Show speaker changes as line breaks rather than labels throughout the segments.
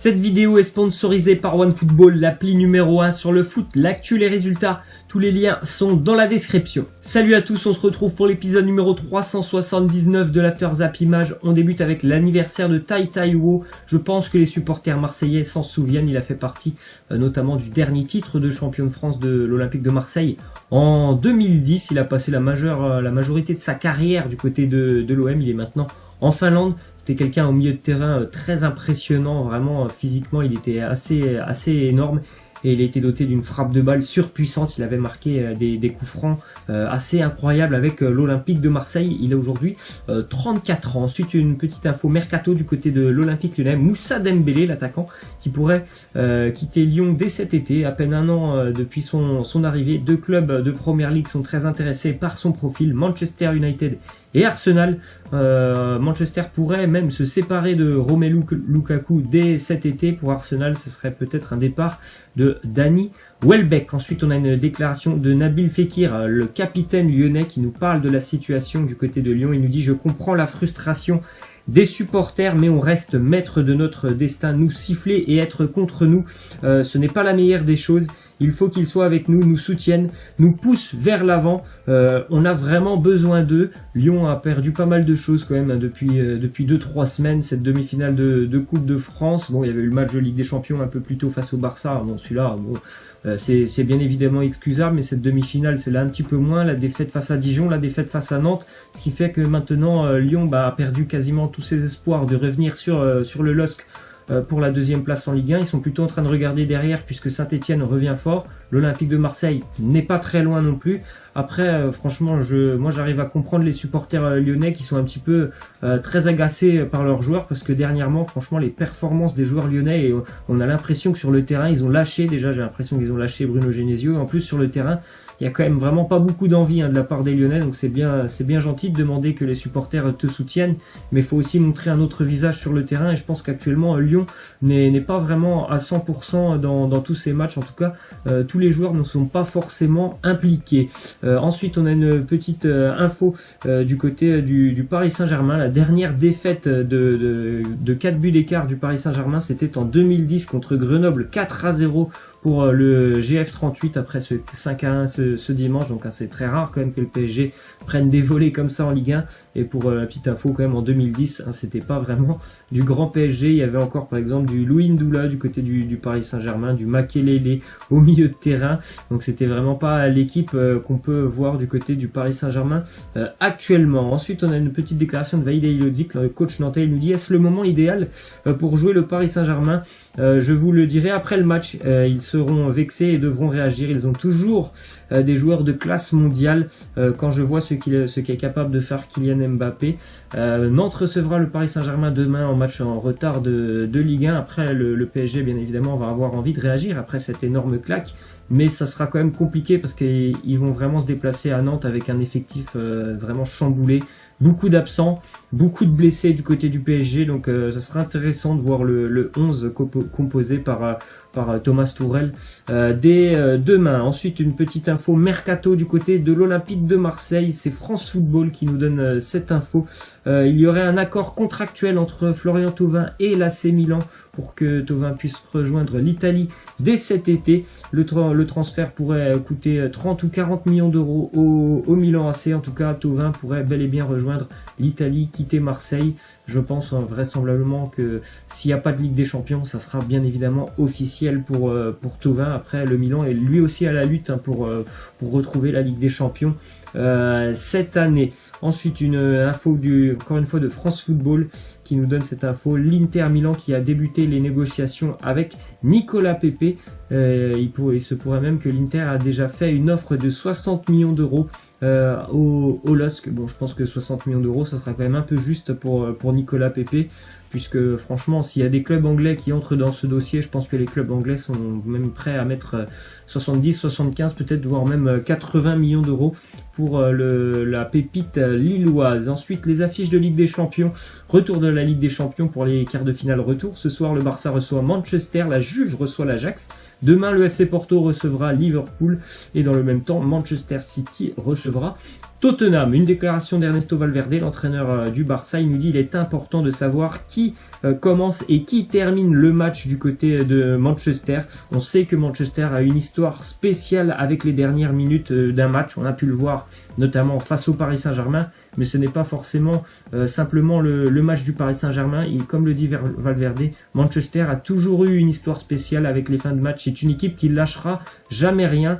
Cette vidéo est sponsorisée par OneFootball, l'appli numéro 1 sur le foot, l'actu, les résultats. Tous les liens sont dans la description. Salut à tous, on se retrouve pour l'épisode numéro 379 de l'After Zap Image. On débute avec l'anniversaire de Tai Taiwo. Je pense que les supporters marseillais s'en souviennent. Il a fait partie notamment du dernier titre de champion de France de l'Olympique de Marseille. En 2010, il a passé la majorité de sa carrière du côté de l'OM. Il est maintenant en Finlande. C'était quelqu'un au milieu de terrain très impressionnant, vraiment physiquement il était assez énorme et il a été doté d'une frappe de balle surpuissante. Il avait marqué des coups francs assez incroyables avec l'Olympique de Marseille. Il a aujourd'hui 34 ans. Ensuite une petite info mercato du côté de l'Olympique Lyonnais. Moussa Dembélé, l'attaquant, qui pourrait quitter Lyon dès cet été, à peine un an depuis son arrivée. Deux clubs de Première Ligue sont très intéressés par son profil, Manchester United et Arsenal. Manchester pourrait même se séparer de Romelu Lukaku dès cet été. Pour Arsenal, ce serait peut-être un départ de Danny Welbeck. Ensuite, on a une déclaration de Nabil Fekir, le capitaine lyonnais, qui nous parle de la situation du côté de Lyon. Il nous dit « Je comprends la frustration des supporters, mais on reste maître de notre destin. Nous siffler et être contre nous, ce n'est pas la meilleure des choses. Il faut qu'ils soient avec nous, nous soutiennent, nous poussent vers l'avant. On a vraiment besoin d'eux. Lyon a perdu pas mal de choses quand même depuis 2-3 semaines. Cette demi-finale de Coupe de France. Bon, il y avait eu le match de Ligue des Champions un peu plus tôt face au Barça. Bon, celui-là, bon, c'est bien évidemment excusable, mais cette demi-finale, c'est là un petit peu moins. La défaite face à Dijon, la défaite face à Nantes, ce qui fait que maintenant Lyon a perdu quasiment tous ses espoirs de revenir sur le LOSC pour la deuxième place en Ligue 1. Ils sont plutôt en train de regarder derrière puisque Saint-Etienne revient fort. L'Olympique de Marseille n'est pas très loin non plus. Après, franchement, moi j'arrive à comprendre les supporters lyonnais qui sont un petit peu très agacés par leurs joueurs parce que dernièrement, franchement, les performances des joueurs lyonnais, et on a l'impression que sur le terrain, ils ont lâché. Déjà, j'ai l'impression qu'ils ont lâché Bruno Genesio. En plus, sur le terrain, il y a quand même vraiment pas beaucoup d'envie de la part des Lyonnais, donc c'est bien gentil de demander que les supporters te soutiennent, mais il faut aussi montrer un autre visage sur le terrain, et je pense qu'actuellement Lyon n'est pas vraiment à 100% dans tous ces matchs. En tout cas, tous les joueurs ne sont pas forcément impliqués. Ensuite, on a une petite info du côté du Paris Saint-Germain. La dernière défaite de 4 buts d'écart du Paris Saint-Germain, c'était en 2010 contre Grenoble, 4-0 pour le GF38 après ce 5-1 ce dimanche. Donc c'est très rare quand même que le PSG prenne des volets comme ça en Ligue 1. Et pour la petite info quand même, en 2010, c'était pas vraiment du grand PSG. Il y avait encore par exemple du Louis Ndoula du côté du Paris Saint-Germain, du Makelele au milieu de terrain. Donc c'était vraiment pas l'équipe qu'on peut voir du côté du Paris Saint-Germain actuellement. Ensuite, on a une petite déclaration de Vahid Halilhodžić, le coach nantais. Il nous dit: est-ce le moment idéal pour jouer le Paris Saint-Germain? Je vous le dirai après le match. Ils seront vexés et devront réagir. Ils ont toujours des joueurs de classe mondiale. Quand je vois ce qu'est capable de faire Kylian Mbappé. Nantes recevra le Paris Saint-Germain demain en match en retard de Ligue 1. Après, le PSG, bien évidemment, va avoir envie de réagir après cette énorme claque. Mais ça sera quand même compliqué parce qu'ils vont vraiment se déplacer à Nantes avec un effectif vraiment chamboulé. Beaucoup d'absents, beaucoup de blessés du côté du PSG, donc ça sera intéressant de voir le 11 composé par Thomas Tuchel dès demain. Ensuite, une petite info mercato du côté de l'Olympique de Marseille. C'est France Football qui nous donne cette info. Il y aurait un accord contractuel entre Florian Thauvin et l'AC Milan pour que Thauvin puisse rejoindre l'Italie dès cet été. Le transfert pourrait coûter 30 ou 40 millions d'euros au Milan AC. En tout cas, Thauvin pourrait bel et bien rejoindre l'Italie, quitter Marseille. Je pense vraisemblablement que s'il n'y a pas de Ligue des Champions, ça sera bien évidemment officiel pour Thauvin. Après, le Milan est lui aussi à la lutte pour retrouver la Ligue des Champions cette année. Ensuite, une info encore une fois de France Football qui nous donne cette info. L'Inter Milan qui a débuté les négociations avec Nicolas Pepe. Il se pourrait même que l'Inter a déjà fait une offre de 60 millions d'euros au LOSC. Bon, je pense que 60 millions d'euros, ça sera quand même un peu juste pour Nicolas Pepe, puisque franchement, s'il y a des clubs anglais qui entrent dans ce dossier, je pense que les clubs anglais sont même prêts à mettre 70, 75, peut-être voire même 80 millions d'euros pour la pépite lilloise. Ensuite, les affiches de Ligue des Champions. Retour de la Ligue des Champions pour les quarts de finale retour. Ce soir, le Barça reçoit Manchester, la Juve reçoit l'Ajax. Demain, le FC Porto recevra Liverpool et dans le même temps, Manchester City recevra Tottenham, une déclaration d'Ernesto Valverde, l'entraîneur du Barça. Il nous dit il est important de savoir qui commence et qui termine le match du côté de Manchester. On sait que Manchester a une histoire spéciale avec les dernières minutes d'un match. On a pu le voir notamment face au Paris Saint-Germain, mais ce n'est pas forcément simplement le match du Paris Saint-Germain. Et comme le dit Valverde, Manchester a toujours eu une histoire spéciale avec les fins de match. C'est une équipe qui lâchera jamais rien.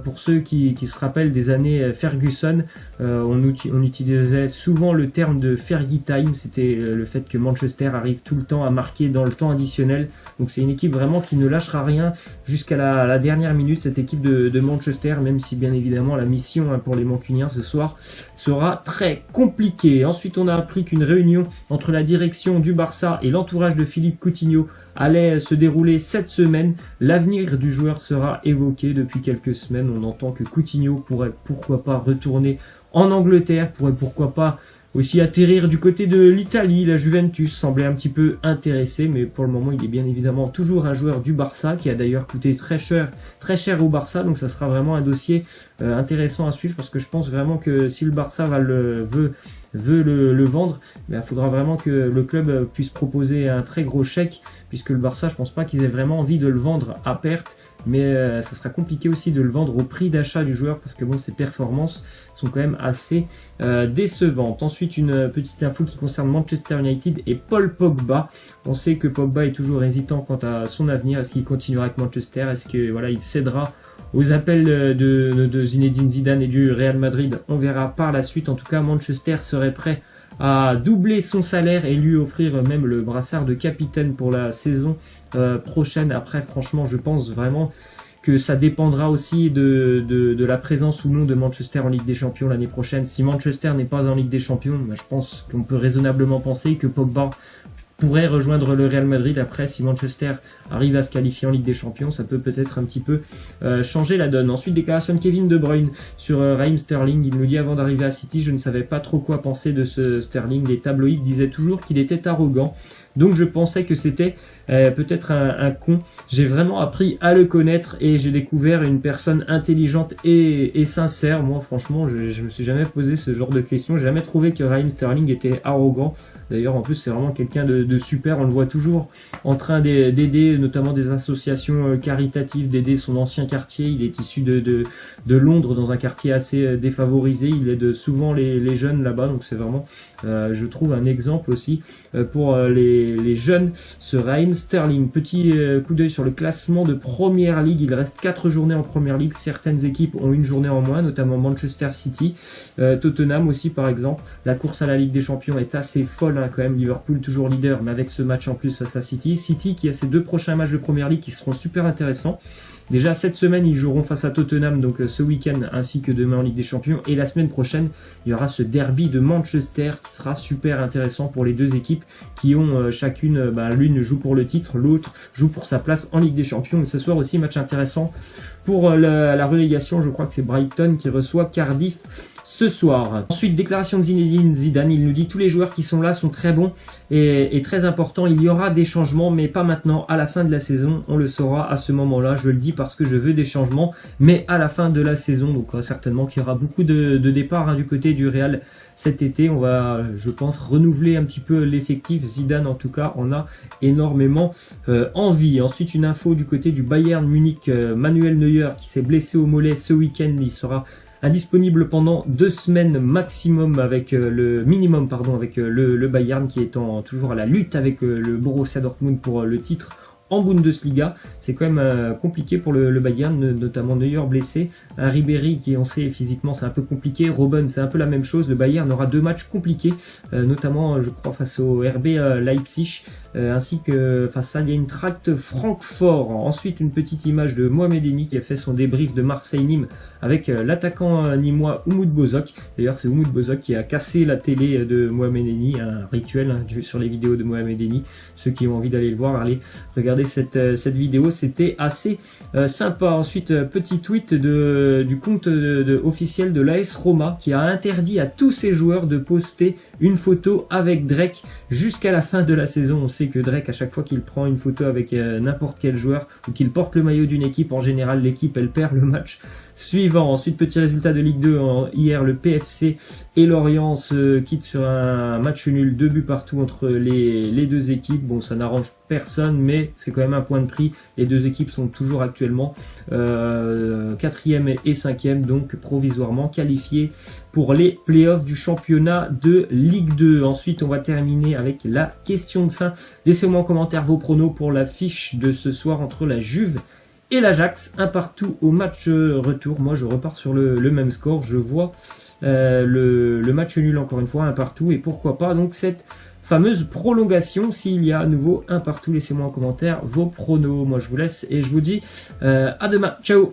Pour ceux qui se rappellent des années Ferguson, on utilisait souvent le terme de Fergie Time. C'était le fait que Manchester arrive tout le temps à marquer dans le temps additionnel. Donc c'est une équipe vraiment qui ne lâchera rien jusqu'à la dernière minute, cette équipe de Manchester, même si bien évidemment la mission pour les Mancuniens ce soir sera très compliquée. Ensuite, on a appris qu'une réunion entre la direction du Barça et l'entourage de Philippe Coutinho allait se dérouler cette semaine. L'avenir du joueur sera évoqué depuis quelques semaines. On entend que Coutinho pourrait pourquoi pas retourner en Angleterre, pourrait pourquoi pas aussi atterrir du côté de l'Italie. La Juventus semblait un petit peu intéressée, mais pour le moment il est bien évidemment toujours un joueur du Barça, qui a d'ailleurs coûté très cher au Barça, donc ça sera vraiment un dossier intéressant à suivre, parce que je pense vraiment que si le Barça veut le vendre, il faudra vraiment que le club puisse proposer un très gros chèque, puisque le Barça, je pense pas qu'ils aient vraiment envie de le vendre à perte, mais ça sera compliqué aussi de le vendre au prix d'achat du joueur, parce que bon, ses performances sont quand même assez décevantes. Ensuite, une petite info qui concerne Manchester United et Paul Pogba. On sait que Pogba est toujours hésitant quant à son avenir. Est-ce qu'il continuera avec Manchester? Est-ce que voilà, il cédera aux appels de Zinedine Zidane et du Real Madrid? On verra par la suite. En tout cas, Manchester serait prêt à doubler son salaire et lui offrir même le brassard de capitaine pour la saison prochaine. Après, franchement, je pense vraiment que ça dépendra aussi de la présence ou non de Manchester en Ligue des Champions l'année prochaine. Si Manchester n'est pas en Ligue des Champions, je pense qu'on peut raisonnablement penser que Pogba pourrait rejoindre le Real Madrid. Après, si Manchester arrive à se qualifier en Ligue des Champions, ça peut peut-être un petit peu changer la donne. Ensuite, déclaration de Kevin De Bruyne sur Raheem Sterling. Il nous dit: avant d'arriver à City, je ne savais pas trop quoi penser de ce Sterling. Les tabloïds disaient toujours qu'il était arrogant. Donc je pensais que c'était peut-être un con. J'ai vraiment appris à le connaître et j'ai découvert une personne intelligente et sincère. Moi franchement, je me suis jamais posé ce genre de questions. J'ai jamais trouvé que Raheem Sterling était arrogant. D'ailleurs en plus c'est vraiment quelqu'un de super. On le voit toujours en train d'aider notamment des associations caritatives, d'aider son ancien quartier. Il est issu de Londres, dans un quartier assez défavorisé. Il aide souvent les jeunes là-bas. Donc c'est vraiment je trouve un exemple aussi pour les jeunes, ce Raheem Sterling. Petit coup d'œil sur le classement de Première Ligue. Il reste 4 journées en Première Ligue. Certaines équipes ont une journée en moins, notamment Manchester City, Tottenham aussi par exemple. La course à la Ligue des Champions est assez folle quand même. Liverpool toujours leader, mais avec ce match en plus face à City. City qui a ses 2 prochains matchs de Première Ligue qui seront super intéressants. Déjà cette semaine ils joueront face à Tottenham, donc ce week-end, ainsi que demain en Ligue des Champions, et la semaine prochaine il y aura ce derby de Manchester qui sera super intéressant pour les deux équipes qui ont chacune, l'une joue pour le titre, l'autre joue pour sa place en Ligue des Champions. Et ce soir aussi match intéressant pour la relégation. Je crois que c'est Brighton qui reçoit Cardiff ce soir. Ensuite, déclaration de Zinedine Zidane. Il nous dit: tous les joueurs qui sont là sont très bons et très importants. Il y aura des changements, mais pas maintenant. À la fin de la saison, on le saura à ce moment-là. Je le dis parce que je veux des changements, mais à la fin de la saison. Donc certainement qu'il y aura beaucoup de départs du côté du Real cet été. On va, je pense, renouveler un petit peu l'effectif. Zidane, en tout cas, en a énormément envie. Ensuite, une info du côté du Bayern Munich. Manuel Neuer, qui s'est blessé au mollet ce week-end, il sera indisponible pendant 2 semaines maximum avec le Bayern, qui est toujours à la lutte avec le Borussia Dortmund pour le titre en Bundesliga. C'est quand même compliqué pour le Bayern, notamment Neuer blessé, un Ribéry qui, on sait, physiquement c'est un peu compliqué, Robben c'est un peu la même chose. Le Bayern aura 2 matchs compliqués, notamment je crois face au RB Leipzig, ainsi que face à l'Eintracht Francfort. Ensuite, une petite image de Mohamed Eni qui a fait son débrief de Marseille-Nîmes avec l'attaquant nîmois Umut Bozok. D'ailleurs c'est Umut Bozok qui a cassé la télé de Mohamed Eni, un rituel sur les vidéos de Mohamed Eni. Ceux qui ont envie d'aller le voir, allez regarder regardé cette vidéo, c'était assez sympa. Ensuite, petit tweet du compte officiel de l'AS Roma qui a interdit à tous ses joueurs de poster une photo avec Drake jusqu'à la fin de la saison. On sait que Drake, à chaque fois qu'il prend une photo avec n'importe quel joueur ou qu'il porte le maillot d'une équipe, en général l'équipe elle perd le match suivant. Ensuite, petit résultat de Ligue 2 hier, le PFC et Lorient se quittent sur un match nul, 2 buts partout entre les deux équipes. Bon, ça n'arrange personne, mais c'est quand même un point de prix. Les deux équipes sont toujours actuellement 4e et 5e, donc provisoirement qualifiées pour les playoffs du championnat de Ligue 2. Ensuite, on va terminer avec la question de fin. Laissez-moi en commentaire vos pronos pour l'affiche de ce soir entre la Juve et l'Ajax, un partout au match retour. Moi je repars sur le même score, je vois le match nul encore une fois, un partout, et pourquoi pas donc cette fameuse prolongation s'il y a à nouveau un partout. Laissez-moi en commentaire vos pronos. Moi je vous laisse et je vous dis à demain, ciao.